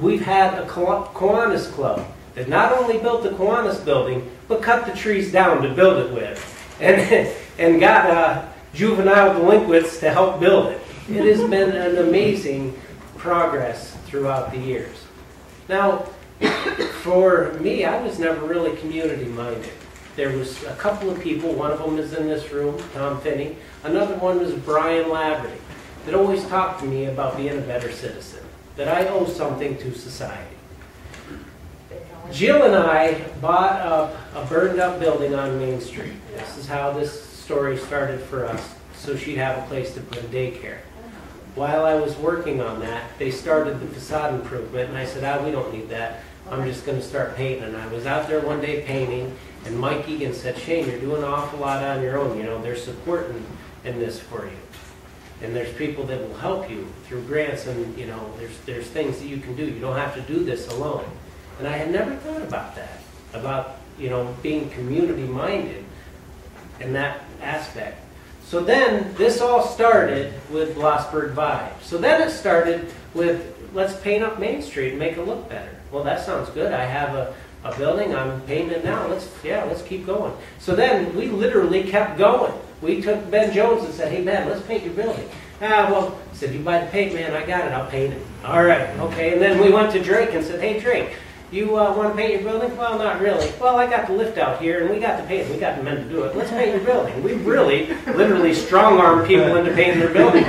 we've had a Kiwanis Club that not only built the Kiwanis building, but cut the trees down to build it with, and got juvenile delinquents to help build it. It has been an amazing progress throughout the years. Now, for me, I was never really community-minded. There was a couple of people, one of them is in this room, Tom Finney. Another one was Brian Laverty, that always talked to me about being a better citizen, that I owe something to society. Jill and I bought up a burned-up building on Main Street. This is how this story started for us, so she'd have a place to put a daycare. While I was working on that, they started the facade improvement, and I said, we don't need that. I'm just going to start painting. And I was out there one day painting, and Mike Egan said, Shane, you're doing an awful lot on your own. You know, there's support in this for you. And there's people that will help you through grants, and, you know, there's things that you can do. You don't have to do this alone. And I had never thought about that, about, you know, being community-minded in that aspect. So then, this all started with Blossburg Vibe. So then it started with, let's paint up Main Street and make it look better. Well, that sounds good. I have a building, I'm painting it now. Let's keep going. So then, we literally kept going. We took Ben Jones and said, hey, Ben, let's paint your building. Well, he said, you buy the paint, man, I got it, I'll paint it. All right, okay. And then we went to Drake and said, hey, Drake, you want to paint your building? Well, not really. Well, I got the lift out here, and we got the paint. We got the men to do it. Let's paint your building. We really, literally strong-armed people into painting their buildings.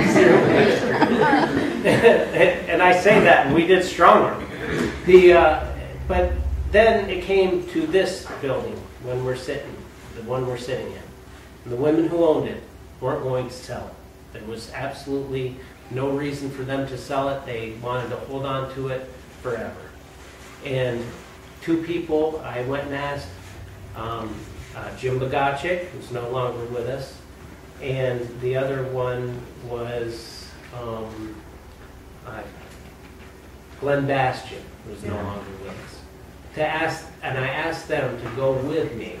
And I say that, and we did strong-arm. But then it came to this building when we're sitting, the one we're sitting in. And the women who owned it weren't going to sell it. There was absolutely no reason for them to sell it. They wanted to hold on to it forever. And two people I went and asked, Jim Bogacek, who's no longer with us, and the other one was Glenn Bastian, who's no longer with us. And I asked them to go with me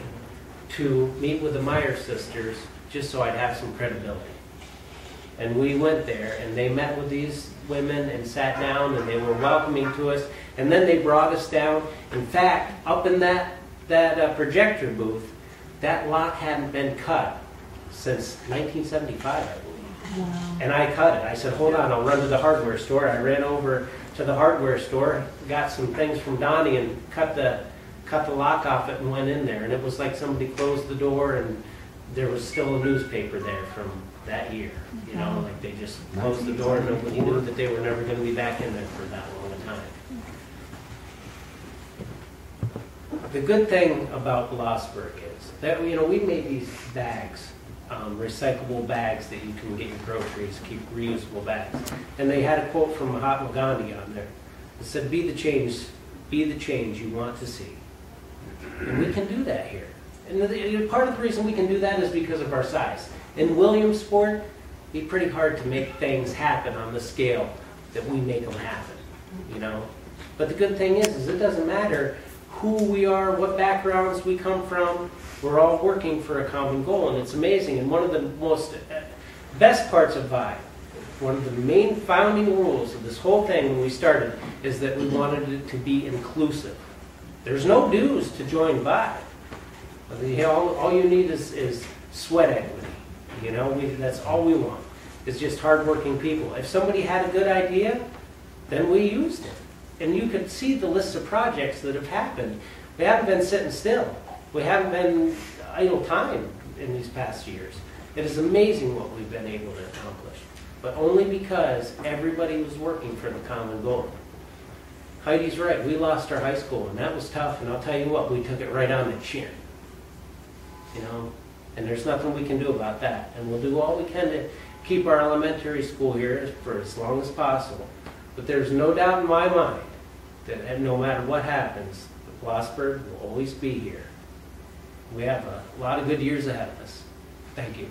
to meet with the Meyer sisters, just so I'd have some credibility. And we went there, and they met with these women and sat down, and they were welcoming to us. And then they brought us down. In fact, up in that projector booth, that lock hadn't been cut since 1975, I believe. Wow. And I cut it. I said, hold on, I'll run to the hardware store. I ran over to the hardware store, got some things from Donnie, and cut the lock off it and went in there. And it was like somebody closed the door, and there was still a newspaper there from that year. You know, like they just closed the door, and nobody knew that they were never going to be back in there for that long a time. The good thing about Blossburg is that, you know, we made these bags, recyclable bags that you can get your groceries, keep reusable bags. And they had a quote from Mahatma Gandhi on there. It said, be the change you want to see. And we can do that here. And part of the reason we can do that is because of our size. In Williamsport, it'd be pretty hard to make things happen on the scale that we make them happen, you know. But the good thing is it doesn't matter who we are, what backgrounds we come from. We're all working for a common goal, and it's amazing. And one of the most best parts of VIBE, one of the main founding rules of this whole thing when we started, is that we wanted it to be inclusive. There's no dues to join VIBE. You know, all you need is sweat equity. You know, that's all we want. It's just hardworking people. If somebody had a good idea, then we used it. And you could see the list of projects that have happened. We haven't been sitting still. We haven't been idle time in these past years. It is amazing what we've been able to accomplish, but only because everybody was working for the common goal. Heidi's right. We lost our high school, and that was tough. And I'll tell you what, we took it right on the chin. You know, and there's nothing we can do about that. And we'll do all we can to keep our elementary school here for as long as possible. But there's no doubt in my mind that no matter what happens, Blossburg will always be here. We have a lot of good years ahead of us. Thank you.